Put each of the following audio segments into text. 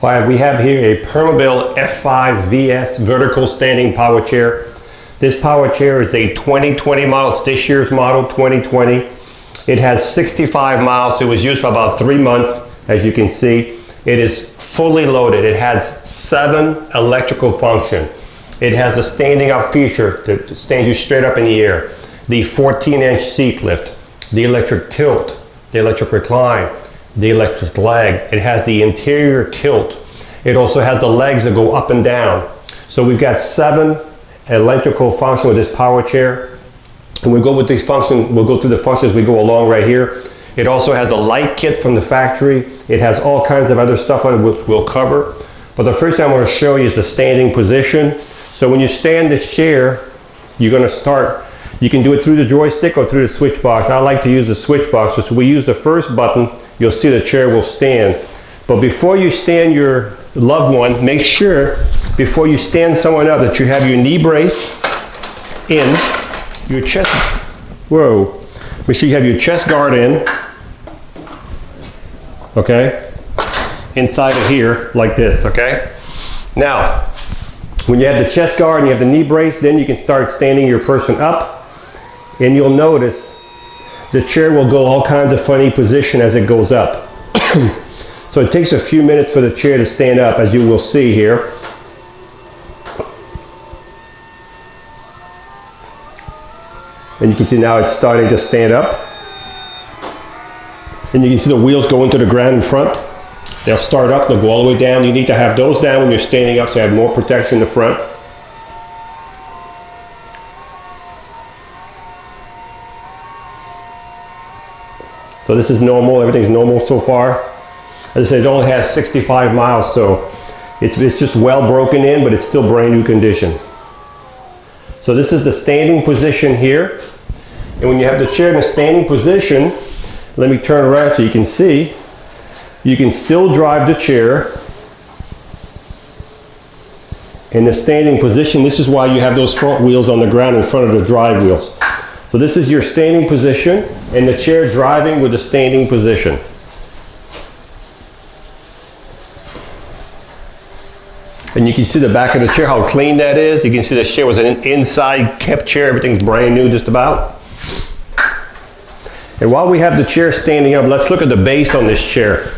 All right, we have here a Permobil F5VS vertical standing power chair. This power chair is a 2020 model. It's this year's model, 2020. It has 65 miles. It was used for about 3 months, as you can see. It is fully loaded. It has 7 electrical function. It has a standing up feature that stands you straight up in the air. The 14-inch seat lift, the electric tilt, the electric recline, the electric leg. It has the interior tilt. It also has the legs that go up and down. So we've got 7 electrical functions with this power chair. And we'll go with these functions, we'll go through the functions as we go along right here. It also has a light kit from the factory. It has all kinds of other stuff on it which we'll cover. But the first thing I'm going to show you is the standing position. So when you stand this chair, you're going to start, you can do it through the joystick or through the switch box. I like to use the switch box. So we use the first button, you'll see the chair will stand. But before you stand your loved one, make sure before you stand someone up that you have your knee brace in, your chest, whoa, make sure you have your chest guard in, okay, inside of here like this, okay. Now, when you have the chest guard and you have the knee brace, then you can start standing your person up, and you'll notice the chair will go all kinds of funny position as it goes up. So it takes a few minutes for the chair to stand up, as you will see here. And you can see now it's starting to stand up. And you can see the wheels go into the ground in front. They'll start up, they'll go all the way down. You need to have those down when you're standing up so you have more protection in the front. So this is normal, everything's normal so far. As I said, it only has 65 miles, so it's just well broken in, but it's still brand new condition. So this is the standing position here. And when you have the chair in a standing position, let me turn around so you can see, you can still drive the chair in the standing position. This is why you have those front wheels on the ground in front of the drive wheels. So this is your standing position and the chair driving with the standing position. And you can see the back of the chair, how clean that is. You can see this chair was an inside kept chair. Everything's brand new just about. And while we have the chair standing up, let's look at the base on this chair.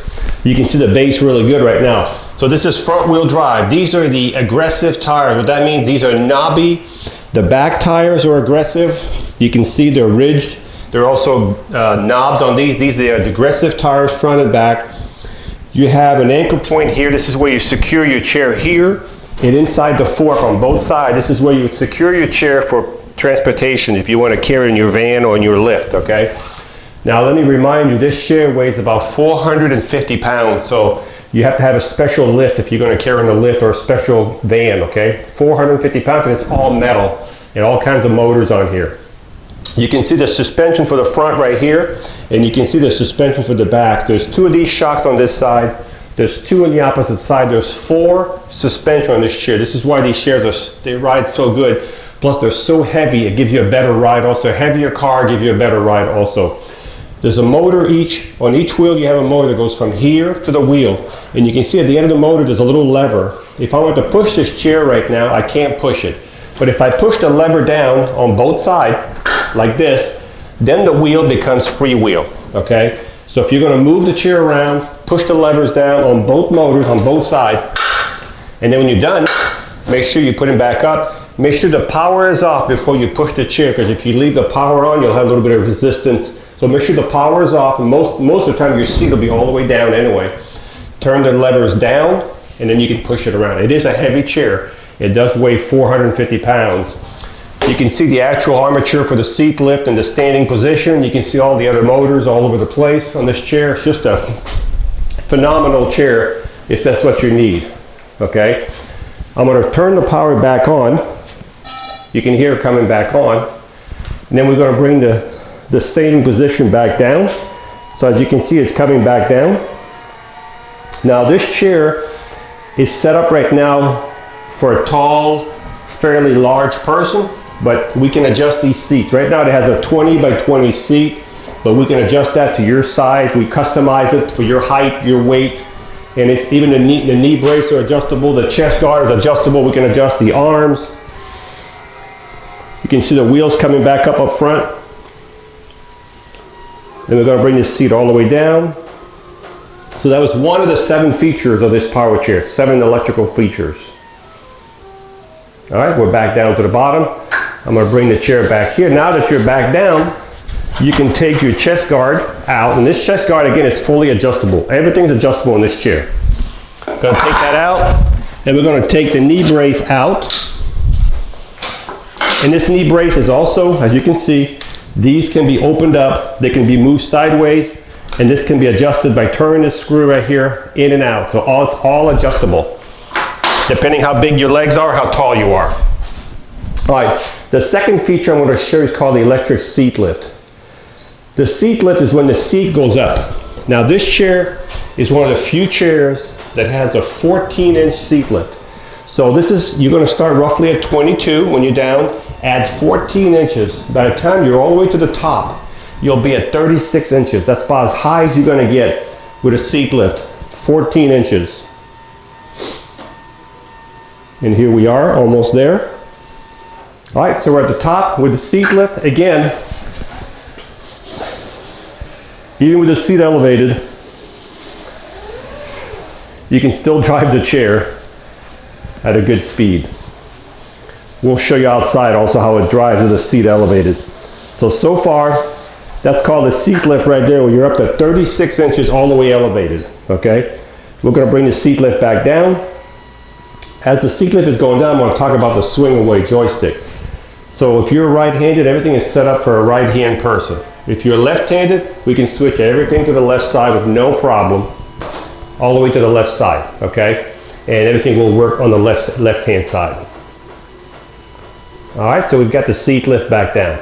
You can see the base really good right now. So this is front wheel drive. These are the aggressive tires. What that means, these are knobby. The back tires are aggressive. You can see they're ridged. There are also knobs on these. These are the aggressive tires, front and back. You have an anchor point here. This is where you secure your chair here. And inside the fork on both sides, this is where you would secure your chair for transportation if you want to carry in your van or in your lift, okay? Now let me remind you, this chair weighs about 450 pounds, so you have to have a special lift if you're going to carry in a lift or a special van, okay? 450 pounds, and it's all metal and all kinds of motors on here. You can see the suspension for the front right here, and you can see the suspension for the back. There's 2 of these shocks on this side. There's 2 on the opposite side. There's 4 suspension on this chair. This is why these chairs they ride so good. Plus they're so heavy, it gives you a better ride also. A heavier car gives you a better ride also. There's a motor on each wheel. You have a motor that goes from here to the wheel. And you can see at the end of the motor, there's a little lever. If I want to push this chair right now, I can't push it. But if I push the lever down on both sides, like this, then the wheel becomes freewheel, okay? So if you're going to move the chair around, push the levers down on both motors, on both sides, and then when you're done, make sure you put them back up. Make sure the power is off before you push the chair, because if you leave the power on, you'll have a little bit of resistance. So make sure the power is off, and most of the time your seat will be all the way down anyway. Turn the levers down, and then you can push it around. It is a heavy chair. It does weigh 450 pounds. You can see the actual armature for the seat lift and the standing position. You can see all the other motors all over the place on this chair. It's just a phenomenal chair if that's what you need, okay? I'm going to turn the power back on. You can hear it coming back on. And then we're going to bring the standing position back down. So as you can see, it's coming back down. Now this chair is set up right now for a tall, fairly large person. But we can adjust these seats. Right now it has a 20 by 20 seat, but we can adjust that to your size. We customize it for your height, your weight, And it's even the knee braces are adjustable, the chest guard is adjustable, we can adjust the arms. You can see the wheels coming back up front. Then we're going to bring this seat all the way down. So that was one of the 7 features of this power chair, 7 electrical features. All right, we're back down to the bottom. I'm going to bring the chair back here. Now that you're back down, you can take your chest guard out, and this chest guard again is fully adjustable. Everything's adjustable in this chair. I'm going to take that out, and we're going to take the knee brace out. And this knee brace is also, as you can see, these can be opened up, they can be moved sideways, and this can be adjusted by turning this screw right here in and out. So it's all adjustable, depending how big your legs are, how tall you are. All right, the second feature I'm going to show you is called the electric seat lift. The seat lift is when the seat goes up. Now this chair is one of the few chairs that has a 14-inch seat lift. So this is, you're going to start roughly at 22 when you're down, add 14 inches. By the time you're all the way to the top, you'll be at 36 inches. That's about as high as you're going to get with a seat lift, 14 inches. And here we are, almost there. All right, so we're at the top with the seat lift. Again, even with the seat elevated, you can still drive the chair at a good speed. We'll show you outside also how it drives with the seat elevated. So far, that's called the seat lift right there, where you're up to 36 inches all the way elevated, okay? We're gonna bring the seat lift back down. As the seat lift is going down, I'm gonna talk about the swing away joystick. So if you're right-handed, everything is set up for a right-hand person. If you're left-handed, we can switch everything to the left side with no problem, all the way to the left side, okay? And everything will work on the left-hand side. All right, so we've got the seat lift back down.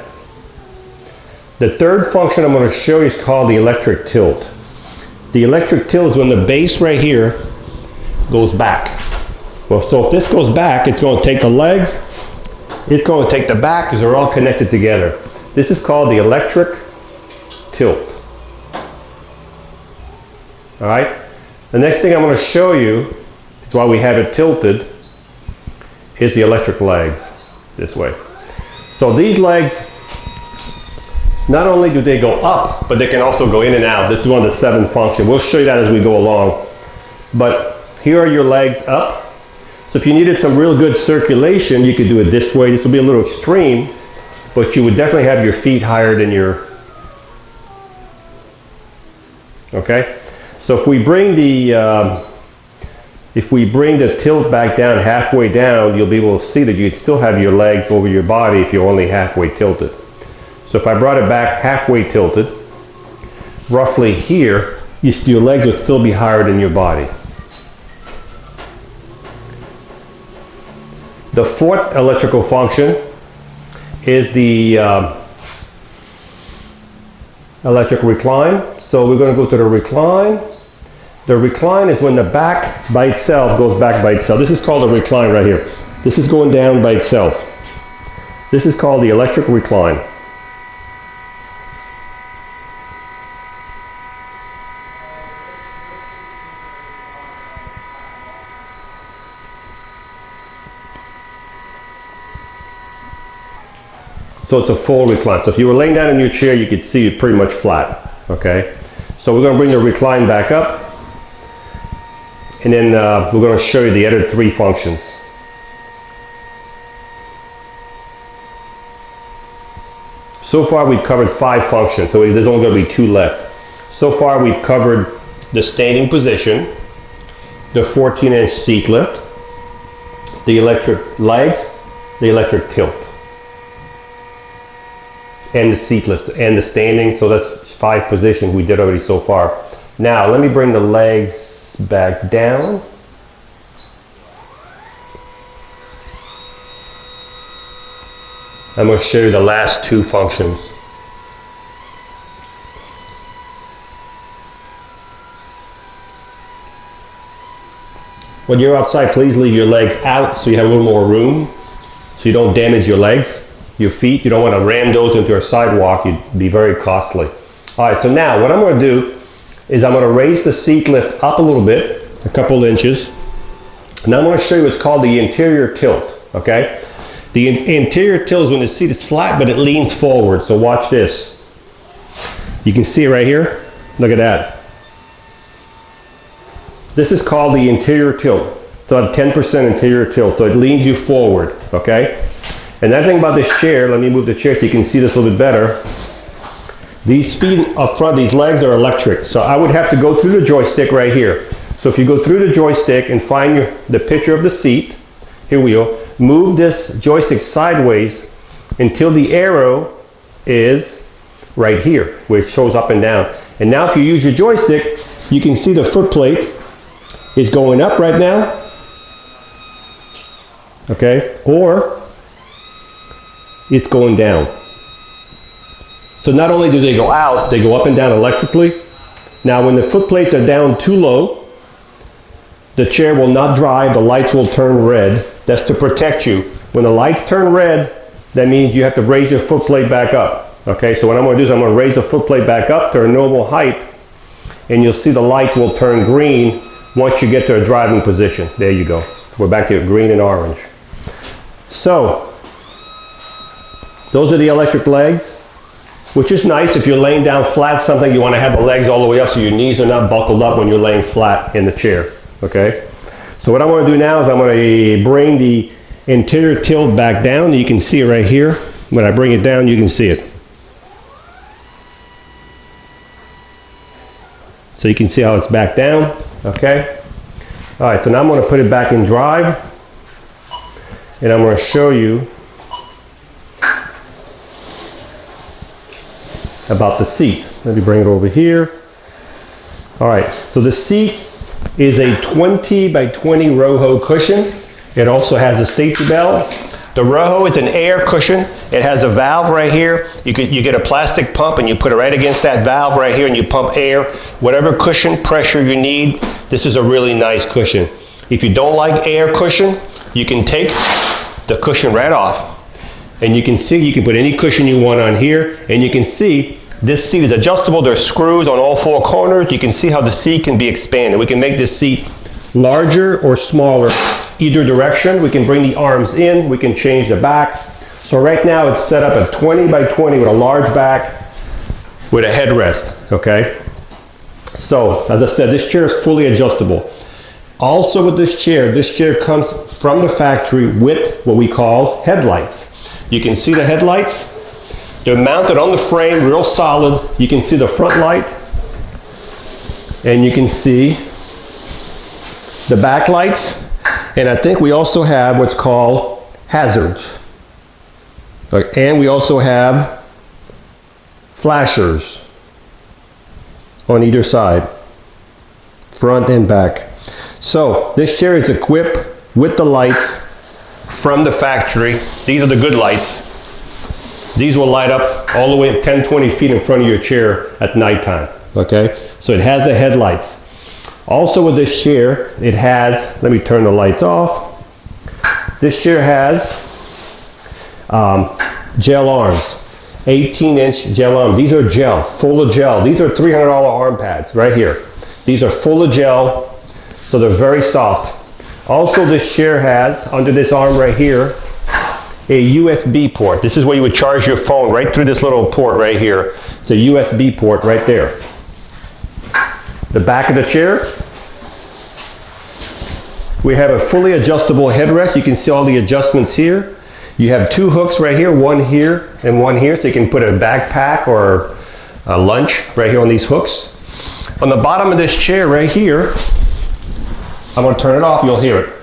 The third function I'm going to show you is called the electric tilt. The electric tilt is when the base right here goes back. Well, so if this goes back, it's going to take the legs, it's going to take the back, because they're all connected together. This is called the electric tilt. All right, the next thing I'm going to show you is why we have it tilted is the electric legs this way. So these legs, not only do they go up, but they can also go in and out. This is one of the 7 functions. We'll show you that as we go along. But here are your legs up. So if you needed some real good circulation, you could do it this way. This will be a little extreme, but you would definitely have your feet higher than your, okay? So if we bring the tilt back down, halfway down, you'll be able to see that you'd still have your legs over your body if you're only halfway tilted. So if I brought it back halfway tilted, roughly here, your legs would still be higher than your body. The fourth electrical function is the electric recline. So we're going to go to the recline. The recline is when the back by itself goes back by itself. This is called a recline right here. This is going down by itself. This is called the electric recline. So it's a full recline. So if you were laying down in your chair, you could see it pretty much flat, okay? So we're going to bring the recline back up, and then we're going to show you the other 3 functions. So far we've covered 5 functions, so there's only going to be 2 left. So far we've covered the standing position, the 14-inch seat lift, the electric legs, the electric tilt, and the seat lift, and the standing. So that's 5 positions we did already so far. Now let me bring the legs back down. I'm going to show you the last 2 functions. When you're outside, please leave your legs out so you have a little more room, so you don't damage your legs, your feet. You don't want to ram those into a sidewalk. You'd be very costly. All right, so now what I'm going to do is I'm going to raise the seat lift up a little bit, a couple inches. Now I'm going to show you what's called the interior tilt, okay? The interior tilt is when the seat is flat but it leans forward, so watch this. You can see it right here. Look at that. This is called the interior tilt. So a 10% interior tilt, so it leans you forward, okay? And that thing about this chair, let me move the chair so you can see this a little bit better. These feet up front, these legs are electric. So I would have to go through the joystick right here. So if you go through the joystick and find the picture of the seat, here we go, move this joystick sideways until the arrow is right here, where it shows up and down. And now if you use your joystick, you can see the foot plate is going up right now, okay, or it's going down. So not only do they go out, they go up and down electrically. Now when the foot plates are down too low, the chair will not drive, the lights will turn red. That's to protect you. When the lights turn red, that means you have to raise your foot plate back up. Okay, so what I'm going to do is I'm going to raise the foot plate back up to a normal height, and you'll see the lights will turn green once you get to a driving position. There you go. We're back to green and orange. So, those are the electric legs, which is nice if you're laying down flat something, you want to have the legs all the way up so your knees are not buckled up when you're laying flat in the chair. Okay? So what I want to do now is I'm going to bring the interior tilt back down. You can see it right here. When I bring it down, you can see it. So you can see how it's back down. Okay? All right, so now I'm going to put it back in drive. And I'm going to show you about the seat. Let me bring it over here. All right, so the seat is a 20 by 20 Roho cushion. It also has a safety belt. The Roho is an air cushion. It has a valve right here. You get a plastic pump and you put it right against that valve right here and you pump air. Whatever cushion pressure you need, this is a really nice cushion. If you don't like air cushion, you can take the cushion right off. And you can see, you can put any cushion you want on here, and you can see this seat is adjustable. There's screws on all four corners. You can see how the seat can be expanded. We can make this seat larger or smaller either direction. We can bring the arms in. We can change the back. So right now it's set up at 20 by 20 with a large back with a headrest, okay? So as I said, this chair is fully adjustable. Also with this chair comes from the factory with what we call headlights. You can see the headlights. They're mounted on the frame, real solid. You can see the front light. And you can see the back lights. And I think we also have what's called hazards. And we also have flashers on either side, front and back. So this chair is equipped with the lights from the factory. These are the good lights. These will light up all the way 10, 20 feet in front of your chair at nighttime, okay? So it has the headlights. Also with this chair, it has, let me turn the lights off. This chair has gel arms, 18-inch gel arms. These are gel, full of gel. These are $300 arm pads right here. These are full of gel, so they're very soft. Also, this chair has, under this arm right here, a USB port. This is where you would charge your phone right through this little port right here. It's a USB port right there. The back of the chair, we have a fully adjustable headrest. You can see all the adjustments here. You have two hooks right here, one here and one here, so you can put a backpack or a lunch right here on these hooks. On the bottom of this chair right here, I'm going to turn it off, you'll hear it.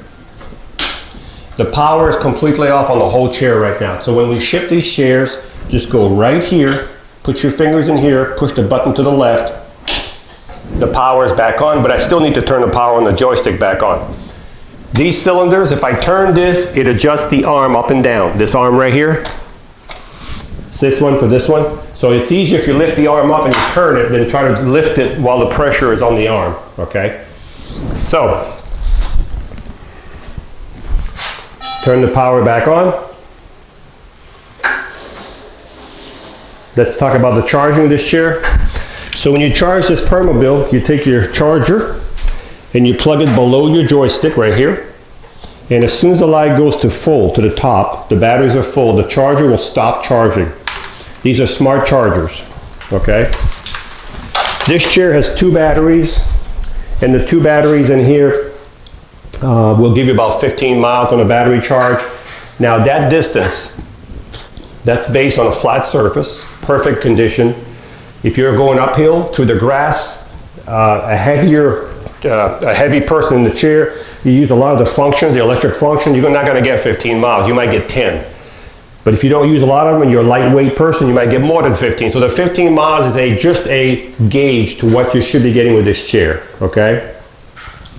The power is completely off on the whole chair right now. So when we ship these chairs, just go right here, put your fingers in here, push the button to the left. The power is back on, but I still need to turn the power on the joystick back on. These cylinders, if I turn this, it adjusts the arm up and down. This arm right here, it's this one for this one. So it's easier if you lift the arm up and you turn it than try to lift it while the pressure is on the arm, okay? So, turn the power back on. Let's talk about the charging of this chair. So when you charge this Permobil, you take your charger and you plug it below your joystick right here. And as soon as the light goes to full, to the top, the batteries are full, the charger will stop charging. These are smart chargers, okay? This chair has 2 batteries, and the 2 batteries in here will give you about 15 miles on a battery charge. Now that distance, that's based on a flat surface, perfect condition. If you're going uphill to the grass, a heavy person in the chair, you use a lot of the functions, the electric function, you're not going to get 15 miles, you might get 10. But if you don't use a lot of them and you're a lightweight person, you might get more than 15. So the 15 miles is just a gauge to what you should be getting with this chair, okay?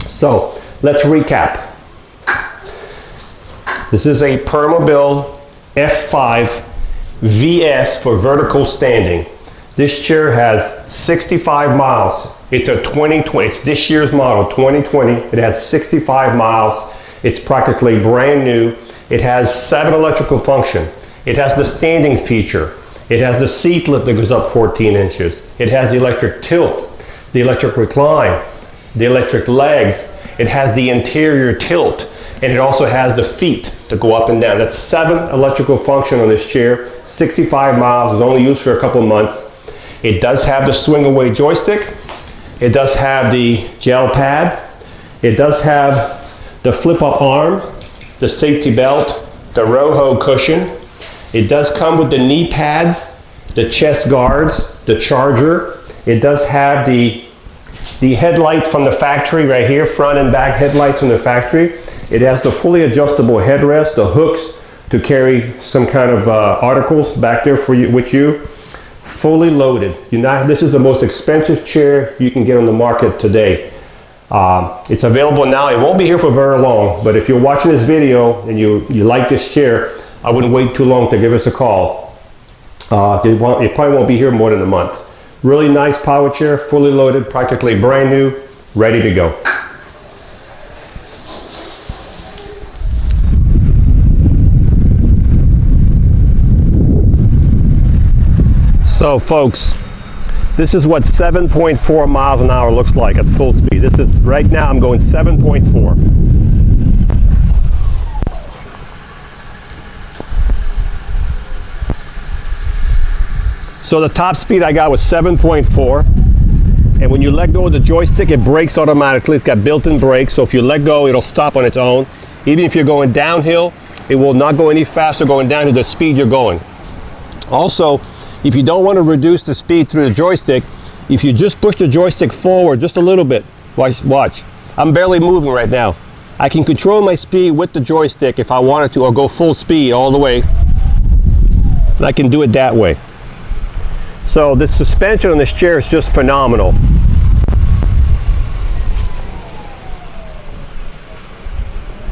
So let's recap. This is a Permobil F5VS for vertical standing. This chair has 65 miles. It's a 2020, it's this year's model, 2020. It has 65 miles. It's practically brand new. It has 7 electrical function. It has the standing feature. It has the seat lift that goes up 14 inches. It has the electric tilt, the electric recline, the electric legs. It has the interior tilt, and it also has the feet to go up and down. That's 7 electrical function on this chair. 65 miles, was only used for a couple months. It does have the swing away joystick. It does have the gel pad. It does have the flip up arm, the safety belt, the Roho cushion. It does come with the knee pads, the chest guards, the charger. It does have the headlights from the factory right here, front and back headlights from the factory. It has the fully adjustable headrest, the hooks to carry some kind of articles back there for you, with you. Fully loaded. This is the most expensive chair you can get on the market today. It's available now. It won't be here for very long, but if you're watching this video and you like this chair, I wouldn't wait too long to give us a call. It probably won't be here more than a month. Really nice power chair, fully loaded, practically brand new, ready to go. So folks, this is what 7.4 miles an hour looks like at full speed. This is, right now I'm going 7.4. So the top speed I got was 7.4. And when you let go of the joystick, it brakes automatically. It's got built-in brakes, so if you let go, it'll stop on its own. Even if you're going downhill, it will not go any faster going down to the speed you're going. Also, if you don't want to reduce the speed through the joystick, if you just push the joystick forward just a little bit, watch. I'm barely moving right now. I can control my speed with the joystick if I wanted to, or go full speed all the way. And I can do it that way. So this suspension on this chair is just phenomenal.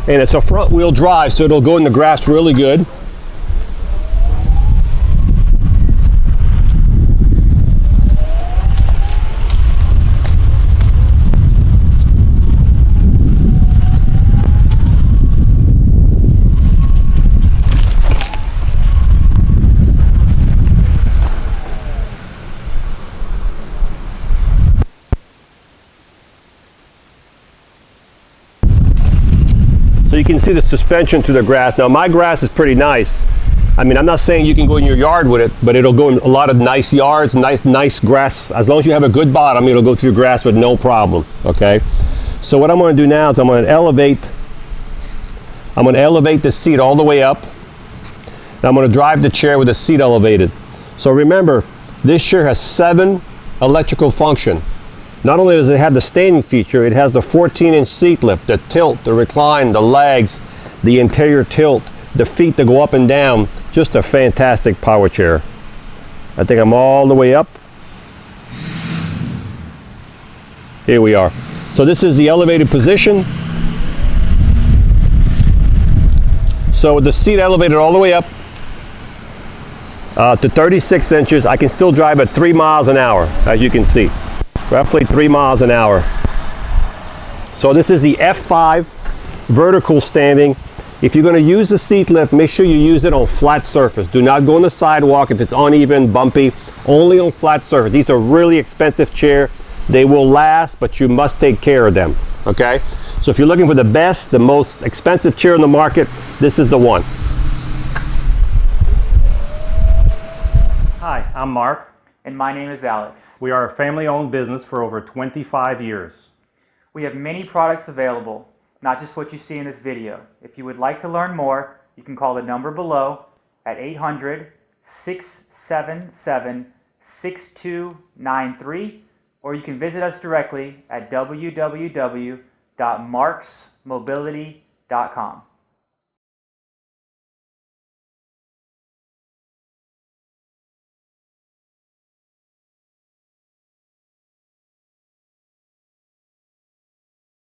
And it's a front wheel drive, so it'll go in the grass really good. So you can see the suspension through the grass. Now my grass is pretty nice. I mean, I'm not saying you can go in your yard with it, but it'll go in a lot of nice yards, nice grass. As long as you have a good bottom, it'll go through grass with no problem, okay? So what I'm gonna do now is I'm gonna elevate the seat all the way up. And I'm gonna drive the chair with the seat elevated. So remember, this chair has 7 electrical function. Not only does it have the standing feature, it has the 14-inch seat lift, the tilt, the recline, the legs, the interior tilt, the feet that go up and down. Just a fantastic power chair. I think I'm all the way up. Here we are. So this is the elevated position. So with the seat elevated all the way up to 36 inches, I can still drive at 3 miles an hour, as you can see. Roughly 3 miles an hour. So this is the F5 vertical standing. If you're going to use the seat lift, make sure you use it on flat surface. Do not go on the sidewalk if it's uneven, bumpy. Only on flat surface. These are really expensive chairs. They will last, but you must take care of them. okay? So if you're looking for the best, the most expensive chair in the market, this is the one. Hi, I'm Mark. And my name is Alex. We are a family-owned business for over 25 years. We have many products available, not just what you see in this video. If you would like to learn more, you can call the number below at 800-677-6293, or you can visit us directly at www.marksmobility.com.